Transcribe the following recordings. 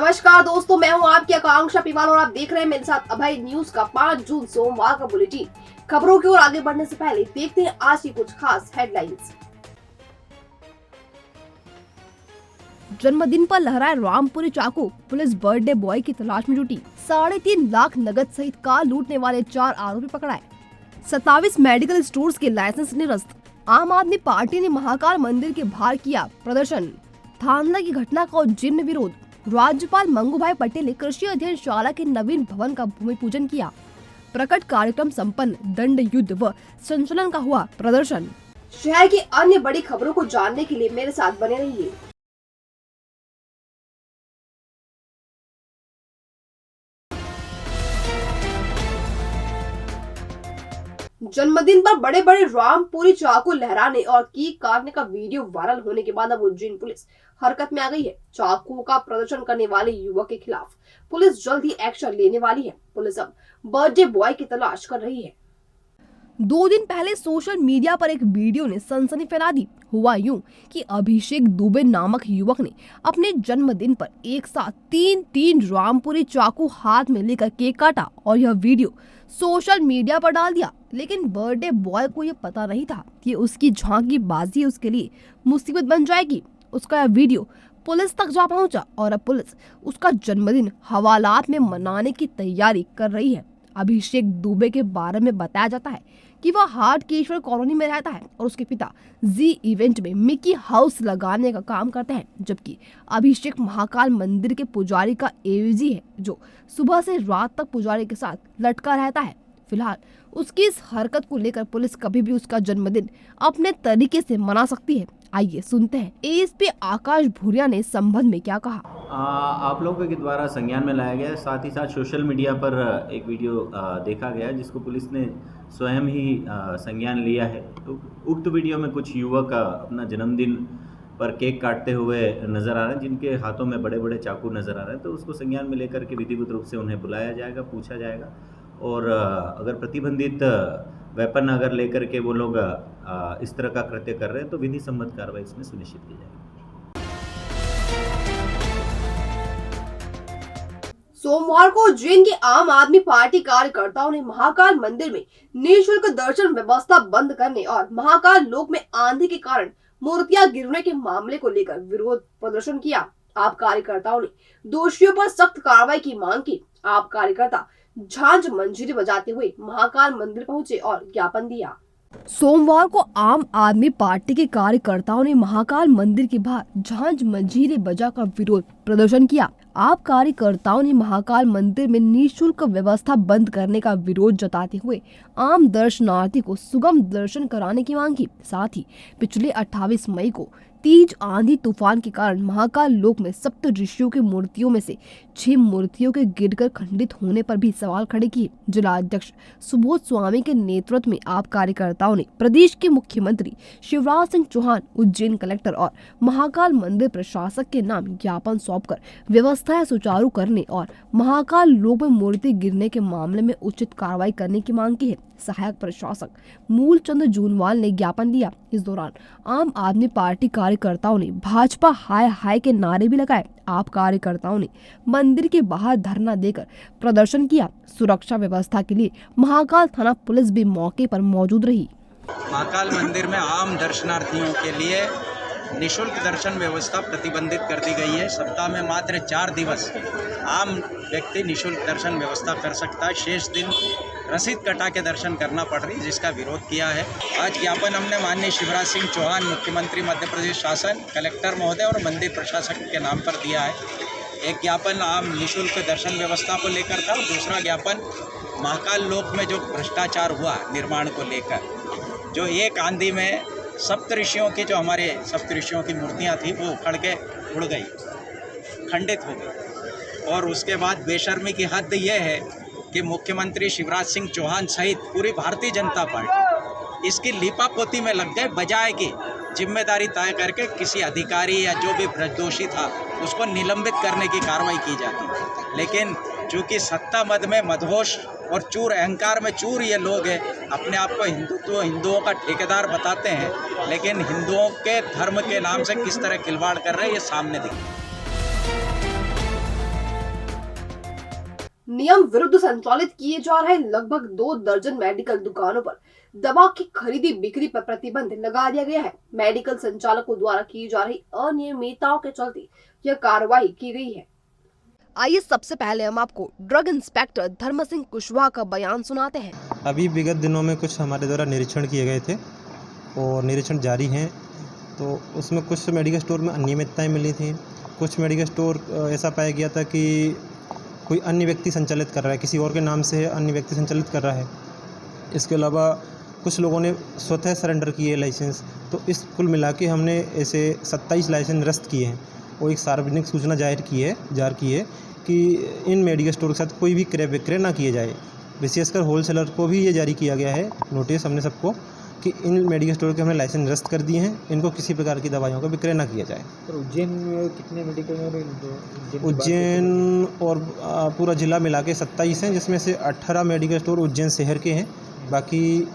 नमस्कार दोस्तों, मैं हूं आपकी आकांक्षा पिवाल और आप देख रहे हैं मेरे साथ अभय न्यूज का 5 जून सोमवार का बुलेटिन। खबरों की ओर आगे बढ़ने से पहले देखते हैं आज की कुछ खास हेडलाइंस। जन्मदिन पर लहराए रामपुरी चाकू, पुलिस बर्थडे बॉय की तलाश में जुटी। 3.5 लाख नगद सहित कार लूटने वाले 4 आरोपी पकड़ाए। 27 मेडिकल स्टोर्स के लाइसेंस निरस्त। आम आदमी पार्टी ने महाकाल मंदिर के बाहर किया प्रदर्शन। थांदला की घटना का उज्जैन विरोध। राज्यपाल मंगूभाई पटेल ने कृषि अध्ययन शाला के नवीन भवन का भूमि पूजन किया। प्रकट कार्यक्रम संपन्न। दंड युद्ध व संचलन का हुआ प्रदर्शन। शहर की अन्य बड़ी खबरों को जानने के लिए मेरे साथ बने रहिए। जन्मदिन पर बड़े बड़े रामपुरी चाकू लहराने और केक काटने का वीडियो वायरल होने के बाद अब उज्जैन पुलिस हरकत में आ गई है। चाकू का प्रदर्शन करने वाले युवक के खिलाफ पुलिस जल्द ही एक्शन लेने वाली है। पुलिस अब बर्थडे बॉय की तलाश कर रही है। 2 दिन पहले सोशल मीडिया पर एक वीडियो ने सनसनी फैला दी। हुआ यूं कि अभिषेक दुबे नामक युवक ने अपने जन्मदिन पर एक साथ 3 रामपुरी चाकू हाथ में लेकर केक काटा और यह वीडियो सोशल मीडिया पर डाल दिया। लेकिन बर्थडे बॉय को यह पता नहीं था कि उसकी झांकीबाजी उसके लिए मुसीबत बन जाएगी। उसका यह वीडियो पुलिस तक जा पहुंचा और अब पुलिस उसका जन्मदिन हवालात में मनाने की तैयारी कर रही है। अभिषेक दुबे के बारे में बताया जाता है कि वह हाटकेश्वर कॉलोनी में रहता है और उसके पिता जी इवेंट में मिकी हाउस लगाने का काम करते हैं, जबकि अभिषेक महाकाल मंदिर के पुजारी का एवीजी है जो सुबह से रात तक पुजारी के साथ लटका रहता है। फिलहाल उसकी इस हरकत को लेकर पुलिस कभी भी उसका जन्मदिन अपने तरीके से मना सकती है। आइए सुनते हैं एएसपी आकाश भूरिया ने इस संबंध में क्या कहा। आप लोगों के द्वारा संज्ञान में लाया गया है, साथ ही साथ सोशल मीडिया पर एक वीडियो देखा गया जिसको पुलिस ने स्वयं ही संज्ञान लिया है। तो उक्त वीडियो में कुछ युवक अपना जन्मदिन पर केक काटते हुए नज़र आ रहे हैं, जिनके हाथों में बड़े बड़े चाकू नज़र आ रहे हैं। तो उसको संज्ञान में लेकर के विधिवत रूप से उन्हें बुलाया जाएगा, पूछा जाएगा और अगर प्रतिबंधित वेपन अगर लेकर के वो लोग इस तरह का कृत्य कर रहे हैं तो विधि सम्मत कार्रवाई इसमें सुनिश्चित की जाएगी। सोमवार को उज्जैन के आम आदमी पार्टी कार्यकर्ताओं ने महाकाल मंदिर में निःशुल्क दर्शन व्यवस्था बंद करने और महाकाल लोक में आंधी के कारण मूर्तियां गिरने के मामले को लेकर विरोध प्रदर्शन किया। आप कार्यकर्ताओं ने दोषियों पर सख्त कार्रवाई की मांग की। आप कार्यकर्ता झांझ मंजीरे बजाते हुए महाकाल मंदिर पहुंचे और ज्ञापन दिया। सोमवार को आम आदमी पार्टी के कार्यकर्ताओं ने महाकाल मंदिर के बाहर झांझ मंजीरे बजाकर विरोध प्रदर्शन किया। आप कार्यकर्ताओं ने महाकाल मंदिर में निःशुल्क व्यवस्था बंद करने का विरोध जताते हुए आम दर्शनार्थी को सुगम दर्शन कराने की मांग की। साथ ही पिछले 28 मई को तेज आंधी तूफान के कारण महाकाल लोक में सप्त ऋषियों की मूर्तियों में से 6 मूर्तियों के गिरकर खंडित होने पर भी सवाल खड़े किए। जिला अध्यक्ष सुबोध स्वामी के नेतृत्व में आप कार्यकर्ताओं ने प्रदेश के मुख्यमंत्री शिवराज सिंह चौहान, उज्जैन कलेक्टर और महाकाल मंदिर प्रशासक के नाम ज्ञापन सौंपकर व्यवस्थाएं सुचारू करने और महाकाल लोक में मूर्ति गिरने के मामले में उचित कार्रवाई करने की मांग की है। सहायक प्रशासक मूलचंद जूनवाल ने ज्ञापन दिया। इस दौरान आम आदमी पार्टी कार्यकर्ताओं ने भाजपा हाय हाय के नारे भी लगाए। आप कार्यकर्ताओं ने मंदिर के बाहर धरना देकर प्रदर्शन किया। सुरक्षा व्यवस्था के लिए महाकाल थाना पुलिस भी मौके पर मौजूद रही। महाकाल मंदिर में आम दर्शनार्थियों के लिए निःशुल्क दर्शन व्यवस्था प्रतिबंधित कर दी गई है। सप्ताह में मात्र 4 दिवस आम व्यक्ति निःशुल्क दर्शन व्यवस्था कर सकता है। शेष दिन रसीद कटा के दर्शन करना पड़ रही, जिसका विरोध किया है। आज ज्ञापन हमने माननीय शिवराज सिंह चौहान, मुख्यमंत्री मध्य प्रदेश शासन, कलेक्टर महोदय और मंदिर प्रशासक के नाम पर दिया है। एक ज्ञापन आम निःशुल्क दर्शन व्यवस्था को लेकर था, दूसरा ज्ञापन महाकाल लोक में जो भ्रष्टाचार हुआ निर्माण को लेकर, जो एक आंधी में सप्तऋषियों की, जो हमारे सप्तऋषियों की मूर्तियां थी वो उखड़ के उड़ गई, खंडित हो गई। और उसके बाद बेशर्मी की हद ये है कि मुख्यमंत्री शिवराज सिंह चौहान सहित पूरी भारतीय जनता पार्टी इसकी लीपापोती में लग गए, बजाय कि जिम्मेदारी तय करके किसी अधिकारी या जो भी दोषी था उसको निलंबित करने की कार्रवाई की जाती। लेकिन चूँकि सत्ता मद में मदहोश और चूर अहंकार में चूर ये लोग हैं, अपने आप को हिंदुओं का ठेकेदार बताते हैं, लेकिन हिंदुओं के धर्म के नाम से किस तरह खिलवाड़ कर रहे हैं ये सामने दिखा। नियम विरुद्ध संचालित किए जा रहे लगभग 2 दर्जन मेडिकल दुकानों पर दवा की खरीदी बिक्री पर प्रतिबंध लगा दिया गया है। मेडिकल संचालकों द्वारा की जा रही अनियमितताओं के चलते यह कार्रवाई की गई है। आइए सबसे पहले हम आपको ड्रग इंस्पेक्टर धर्म सिंह कुशवाहा का बयान सुनाते हैं। अभी विगत दिनों में कुछ हमारे द्वारा निरीक्षण किए गए थे और निरीक्षण जारी हैं, तो उसमें कुछ मेडिकल स्टोर में अनियमितताएं मिली थी। कुछ मेडिकल स्टोर ऐसा पाया गया था कि कोई अन्य व्यक्ति संचालित कर रहा है, किसी और के नाम से अन्य व्यक्ति संचालित कर रहा है। इसके अलावा कुछ लोगों ने स्वतः सरेंडर किए लाइसेंस। तो इस कुल मिला के हमने ऐसे 27 लाइसेंस निरस्त किए हैं और एक सार्वजनिक सूचना जारी की है कि इन मेडिकल स्टोर के साथ कोई भी क्रय विक्रय ना किए जाए। विशेषकर होलसेलर को भी ये जारी किया गया है नोटिस हमने सबको कि इन मेडिकल स्टोर के हमने लाइसेंस निरस्त कर दिए हैं, इनको किसी प्रकार की दवाइयों का विक्रय ना किया जाए। तो उज्जैन में कितने मेडिकल उज्जैन और पूरा जिला मिला के 27 हैं, जिसमें से 18 मेडिकल स्टोर उज्जैन शहर के हैं, बाकी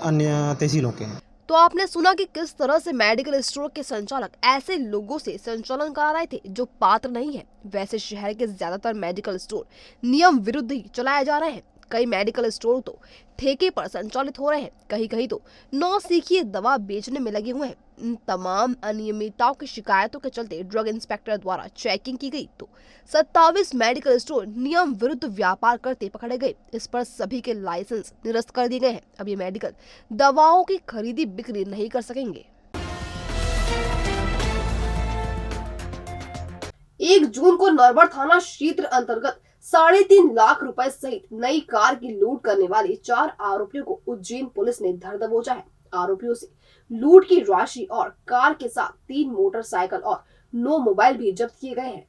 अन्य तहसीलों के हैं। तो आपने सुना कि किस तरह से मेडिकल स्टोर के संचालक ऐसे लोगों से संचालन करा रहे थे जो पात्र नहीं है। वैसे शहर के ज्यादातर मेडिकल स्टोर नियम विरुद्ध ही चलाए जा रहे हैं। कई मेडिकल स्टोर तो ठेके पर संचालित हो रहे हैं, कहीं तो नौसिखिए दवा बेचने में लगे हुए हैं। इन तमाम अनियमितताओं की शिकायतों के चलते ड्रग इंस्पेक्टर द्वारा चेकिंग की गई तो 27 मेडिकल स्टोर नियम विरुद्ध व्यापार करते पकड़े गए। इस पर सभी के लाइसेंस निरस्त कर दिए गए हैं। अब ये मेडिकल दवाओं की खरीदी बिक्री नहीं कर सकेंगे। 1 जून को नरवर थाना क्षेत्र अंतर्गत 3.5 लाख रुपए सहित नई कार की लूट करने वाले 4 आरोपियों को उज्जैन पुलिस ने धर दबोचा है। आरोपियों से लूट की राशि और कार के साथ 3 मोटरसाइकिल और 9 मोबाइल भी जब्त किए गए हैं।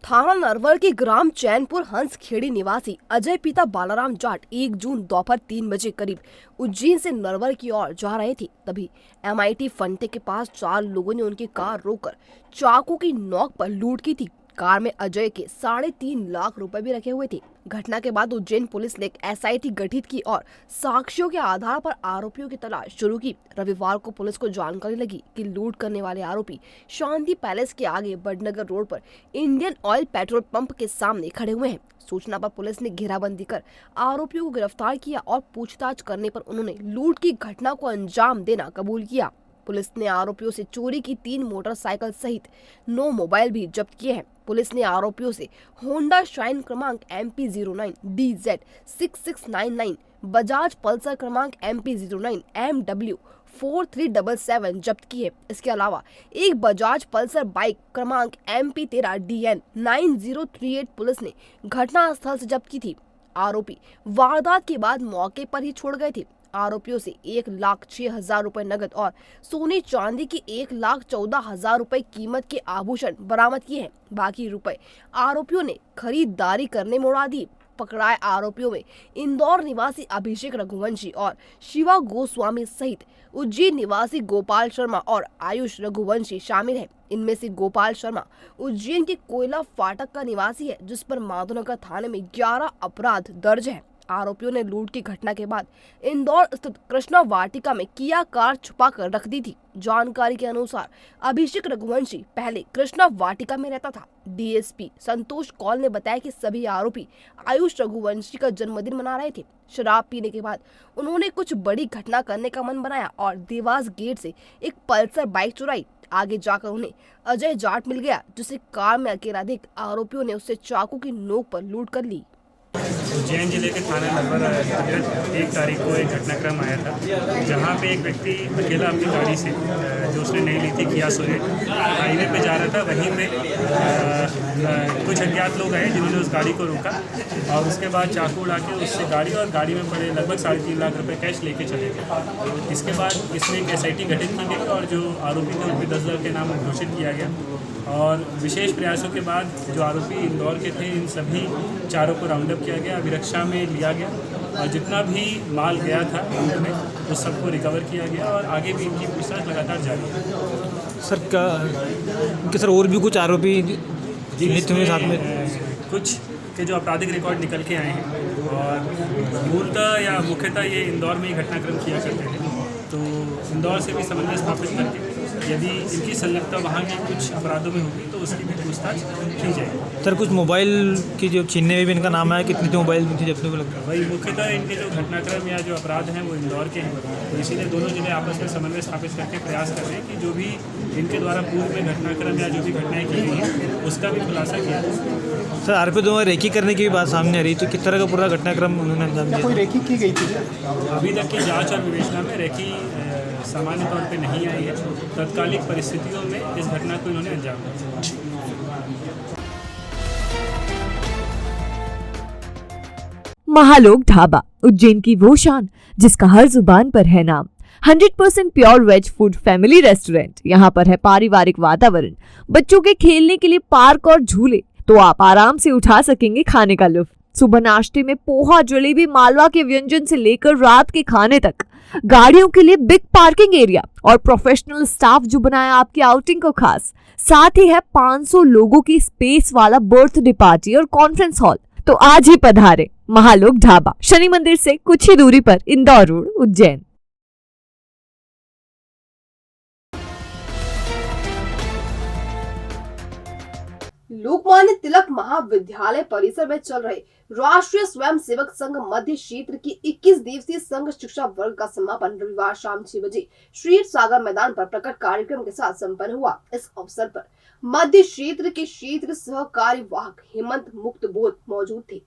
थाना नरवर के ग्राम चैनपुर हंस खेड़ी निवासी अजय पिता बालाराम जाट 1 जून दोपहर 3 बजे करीब उज्जैन से नरवर की ओर जा रहे थे। तभी MIT फंटे के पास 4 लोगों ने उनकी कार रोककर चाकू की नोक पर लूट की थी। कार में अजय के 3.5 लाख रुपए भी रखे हुए थे। घटना के बाद उज्जैन पुलिस ने एक SIT गठित की और साक्ष्यों के आधार पर आरोपियों की तलाश शुरू की। रविवार को पुलिस को जानकारी लगी कि लूट करने वाले आरोपी शांति पैलेस के आगे बड़नगर रोड पर इंडियन ऑयल पेट्रोल पंप के सामने खड़े हुए हैं। सूचना पर पुलिस ने घेराबंदी कर आरोपियों को गिरफ्तार किया और पूछताछ करने पर उन्होंने लूट की घटना को अंजाम देना कबूल किया। पुलिस ने आरोपियों से चोरी की 3 मोटरसाइकिल सहित 9 मोबाइल भी जब्त किए हैं। पुलिस ने आरोपियों से होंडा शाइन क्रमांक MP 09 DZ 6699, बजाज पल्सर क्रमांक MP 09 MW 4377 जब्त की है। इसके अलावा एक बजाज पल्सर बाइक क्रमांक MP 13 DN 9038 पुलिस ने घटना स्थल से जब्त की थी। आरोपी वारदात के बाद मौके पर ही छोड़ गए थे। आरोपियों से 1,06,000 रुपए नगद और सोने चांदी की 1,14,000 रुपए कीमत के आभूषण बरामद किए हैं। बाकी रुपए आरोपियों ने खरीदारी करने में उड़ा दिए। पकड़ाए आरोपियों में इंदौर निवासी अभिषेक रघुवंशी और शिवा गोस्वामी सहित उज्जैन निवासी गोपाल शर्मा और आयुष रघुवंशी शामिल हैं। इनमें से गोपाल शर्मा उज्जैन के कोयला फाटक का निवासी है, जिस पर माधवनगर थाने में 11 अपराध दर्ज है। आरोपियों ने लूट की घटना के बाद इंदौर स्थित कृष्णा वाटिका में किया कार छुपा कर रख दी थी। जानकारी के अनुसार अभिषेक रघुवंशी पहले कृष्णा वाटिका में रहता था। DSP संतोष कौल ने बताया कि सभी आरोपी आयुष रघुवंशी का जन्मदिन मना रहे थे। शराब पीने के बाद उन्होंने कुछ बड़ी घटना करने का मन बनाया और देवास गेट से एक पल्सर बाइक चुराई। आगे जाकर उन्हें अजय जाट मिल गया, जिसे कार में अकेला देख आरोपियों ने उससे चाकू की नोक पर लूट कर ली। उज्जैन जिले के थाना नरवर 1 तारीख को एक घटनाक्रम आया था, जहां पे एक व्यक्ति अकेला अपनी गाड़ी से जो उसने नहीं ली थी किया सोनेट हाईवे पे जा रहा था। वहीं पे कुछ अज्ञात लोग आए जिन्होंने उस गाड़ी को रोका और उसके बाद चाकू उड़ा के उससे गाड़ी में पड़े लगभग 3.5 लाख रुपए कैश लेके चले गए। इसके बाद इसमें एक SIT गठित की गई और जो आरोपी थे उनमें 10 लाख के नाम घोषित किया गया और विशेष प्रयासों के बाद जो आरोपी इंदौर के थे इन सभी चारों को राउंड अप किया गया, अभिरक्षा में लिया गया और जितना भी माल गया था उनमें उस सबको रिकवर किया गया और आगे भी इनकी पूछताछ लगातार जारी है। सर और भी कुछ आरोपी साथ में कुछ के जो आपराधिक रिकॉर्ड निकल के आए हैं और मूलतः या मुख्यतः ये इंदौर में ही घटनाक्रम किया करते थे, तो इंदौर से भी समन्वय स्थापित करके यदि इनकी संलिप्तता वहाँ के कुछ अपराधों में होगी तो उसकी भी पूछताछ की जाएगी। सर कुछ मोबाइल की जो छीनने में भी इनका नाम आया, कितनी तो मोबाइल थी जब्त में लगता है? वही मुख्यतः इनके जो घटनाक्रम या जो अपराध हैं वो इंदौर के हैं, तो इसीलिए दोनों जिले आपस में समन्वय स्थापित करके प्रयास कर रहे हैं कि जो भी इनके द्वारा पूर्व में घटनाक्रम या जो भी घटनाएँ की गई हैं उसका भी खुलासा किया जाए। सर आरोपी दोनों रेकी करने की भी बात सामने आ रही, तो किस तरह का पूरा घटनाक्रम उन्होंने अंजाम दिया? कोई रेकी की गई थी? अभी तक की जांच और विवेचना में रेकी सामान्य तौर पे नहीं आई है। तत्कालिक परिस्थितियों में इस घटना को इन्होंने अंजाम दिया। महालोक ढाबा, उज्जैन की वो शान जिसका हर जुबान पर है नाम। 100% pure veg food family restaurant. यहाँ पर है पारिवारिक वातावरण, बच्चों के खेलने के लिए पार्क और झूले, तो आप आराम से उठा सकेंगे खाने का लुत्फ। सुबह नाश्ते में पोहा, जलेबी, मालवा के व्यंजन से लेकर रात के खाने तक, गाड़ियों के लिए बिग पार्किंग एरिया और प्रोफेशनल स्टाफ जो बनाया आपकी आउटिंग को खास। साथ ही है 500 लोगों की स्पेस वाला बर्थडे पार्टी और कॉन्फ्रेंस हॉल। तो आज ही पधारे महालोक ढाबा, शनि मंदिर से कुछ ही दूरी पर, इंदौर रोड, उज्जैन। लोकमान्य तिलक महाविद्यालय परिसर में चल रहे राष्ट्रीय स्वयंसेवक संघ मध्य क्षेत्र की 21 दिवसीय संघ शिक्षा वर्ग का समापन रविवार शाम 6 बजे श्री सागर मैदान पर प्रकट कार्यक्रम के साथ संपन्न हुआ। इस अवसर पर मध्य क्षेत्र के क्षेत्र सह कार्यवाहक हेमंत मुक्तबोध मौजूद थे।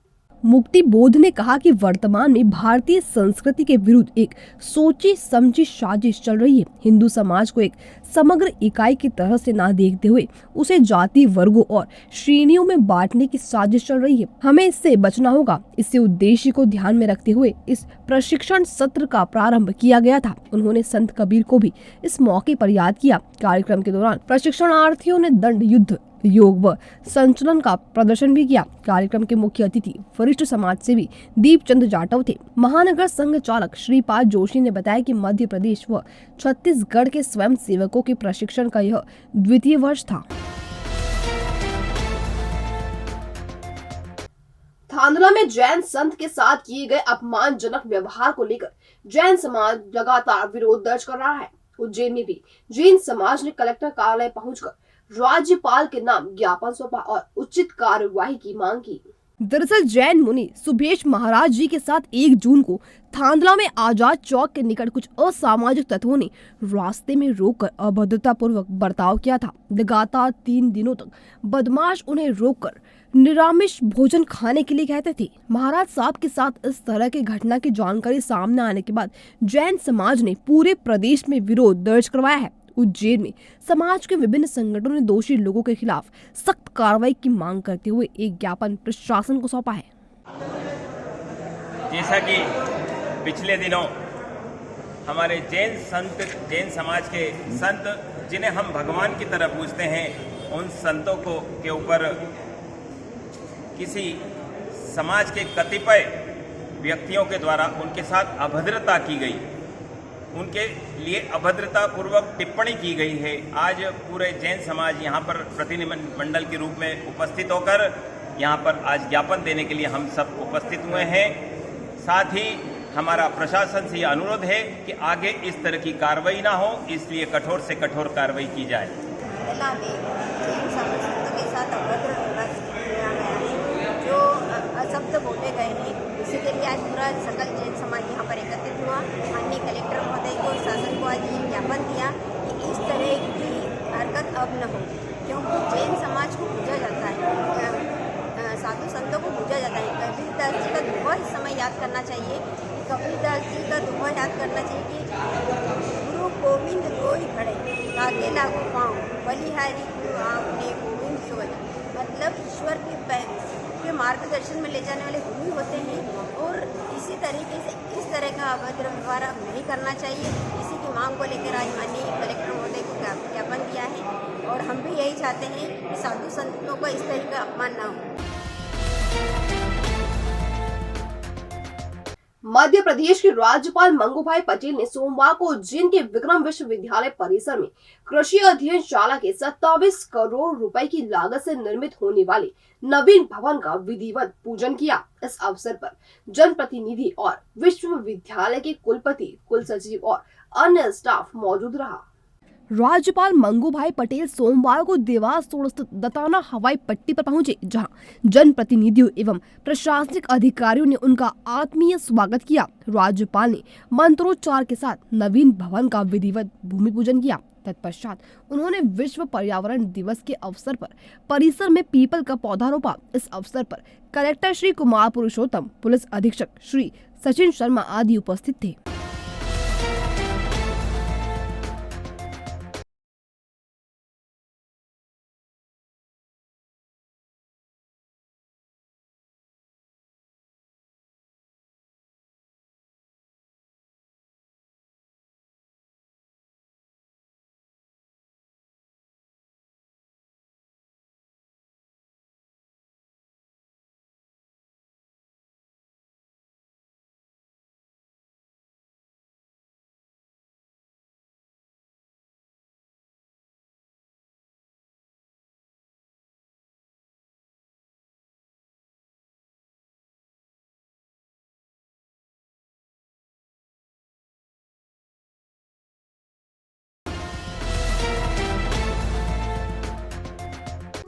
मुक्ति बोध ने कहा कि वर्तमान में भारतीय संस्कृति के विरुद्ध एक सोची समझी साजिश चल रही है। हिंदू समाज को एक समग्र इकाई की तरह से ना देखते हुए उसे जाति, वर्गों और श्रेणियों में बांटने की साजिश चल रही है। हमें इससे बचना होगा। इसी उद्देश्य को ध्यान में रखते हुए इस प्रशिक्षण सत्र का प्रारंभ किया गया था। उन्होंने संत कबीर को भी इस मौके पर याद किया। कार्यक्रम के दौरान प्रशिक्षणार्थियों ने दंड युद्ध, योग व संचलन का प्रदर्शन भी किया। कार्यक्रम के मुख्य अतिथि वरिष्ठ समाज सेवी दीपचंद जाटव थे। महानगर संघ चालक श्रीपाद जोशी ने बताया कि मध्य प्रदेश व छत्तीसगढ़ के स्वयं सेवकों के प्रशिक्षण का यह द्वितीय वर्ष था। थांदला में जैन संत के साथ किए गए अपमानजनक व्यवहार को लेकर जैन समाज लगातार विरोध दर्ज कर रहा है। उज्जैन में भी जैन समाज ने कलेक्टर कार्यालय पहुंचकर राज्यपाल के नाम ज्ञापन सौंपा और उचित कार्यवाही की मांग की। दरअसल जैन मुनि सुभेश महाराज जी के साथ 1 जून को थांदला में आजाद चौक के निकट कुछ असामाजिक तत्वों ने रास्ते में रोककर अभद्रता पूर्वक बर्ताव किया था। लगातार 3 दिनों तक बदमाश उन्हें रोककर निरामिष भोजन खाने के लिए कहते थे। महाराज साहब के साथ इस तरह की घटना की जानकारी सामने आने के बाद जैन समाज ने पूरे प्रदेश में विरोध दर्ज करवाया है। उज्जैन में समाज के विभिन्न संगठनों ने दोषी लोगों के खिलाफ सख्त कार्रवाई की मांग करते हुए एक ज्ञापन प्रशासन को सौंपा है। जैसा कि पिछले दिनों हमारे जैन समाज के संत, जिन्हें हम भगवान की तरह पूजते हैं, उन संतों को के ऊपर किसी समाज के कतिपय व्यक्तियों के द्वारा उनके साथ अभद्रता की गई, उनके लिए अभद्रता पूर्वक टिप्पणी की गई है। आज पूरे जैन समाज यहाँ पर प्रतिनिधिमंडल के रूप में उपस्थित होकर यहाँ पर आज ज्ञापन देने के लिए हम सब उपस्थित हुए हैं। साथ ही हमारा प्रशासन से यह अनुरोध है कि आगे इस तरह की कार्रवाई ना हो, इसलिए कठोर से कठोर कार्रवाई की जाए। जो अशब्द बोले गए हैं, इसी के लिए आज पूरा सकल जैन समाज यहाँ पर एकत्रित हुआ। माननीय कलेक्टर महोदय को और शासन को आज ये ज्ञापन दिया कि इस तरह की हरकत अब न हो, क्योंकि जैन समाज को पूजा जाता है, साधु संतों को पूजा जाता है। कबीरदास जी का दोहा इस समय याद करना चाहिए। कबीरदास जी का दोहा याद करना चाहिए कि गुरु गोविंद गोई खड़े आगे लागू पाऊँ, बलिहारी गुरु आपने गोविंद की वजह, मतलब ईश्वर के मार्गदर्शन में ले जाने वाले गुरु होते हैं। और इसी तरीके से इस तरह का अभद्र व्यवहार अब नहीं करना चाहिए। इसी की मांग को लेकर आज माननीय कलेक्टर महोदय को ज्ञापन दिया है और हम भी यही चाहते हैं कि साधु संतों को इस तरह का अपमान न हो। मध्य प्रदेश के राज्यपाल मंगूभाई पटेल ने सोमवार को उज्जैन के विक्रम विश्वविद्यालय परिसर में कृषि अध्ययनशाला के 27 करोड़ रुपए की लागत से निर्मित होने वाले नवीन भवन का विधिवत पूजन किया। इस अवसर पर जनप्रतिनिधि और विश्वविद्यालय के कुलपति, कुलसचिव और अन्य स्टाफ मौजूद रहा। राज्यपाल मंगूभाई पटेल सोमवार को देवास रोड स्थित दताना हवाई पट्टी पर पहुंचे, जहां जनप्रतिनिधियों एवं प्रशासनिक अधिकारियों ने उनका आत्मीय स्वागत किया। राज्यपाल ने मंत्रोच्चार के साथ नवीन भवन का विधिवत भूमि पूजन किया। तत्पश्चात उन्होंने विश्व पर्यावरण दिवस के अवसर पर परिसर में पीपल का पौधा रोपा। इस अवसर पर कलेक्टर श्री कुमार पुरुषोत्तम, पुलिस अधीक्षक श्री सचिन शर्मा आदि उपस्थित थे।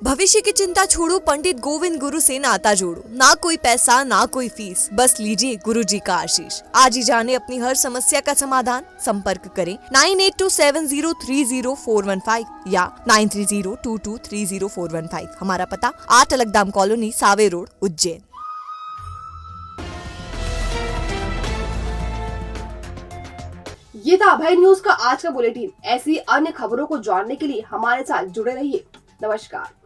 भविष्य की चिंता छोड़ो, पंडित गोविंद गुरु से नाता जोड़ो। ना कोई पैसा ना कोई फीस, बस लीजिए गुरु जी का आशीष। आज ही जाने अपनी हर समस्या का समाधान। संपर्क करें 9827030415 या 9302230415। हमारा पता 8 अलगदाम कॉलोनी, सावे रोड, उज्जैन। ये था अभय न्यूज का आज का बुलेटिन। ऐसी अन्य खबरों को जानने के लिए हमारे साथ जुड़े रहिए। नमस्कार।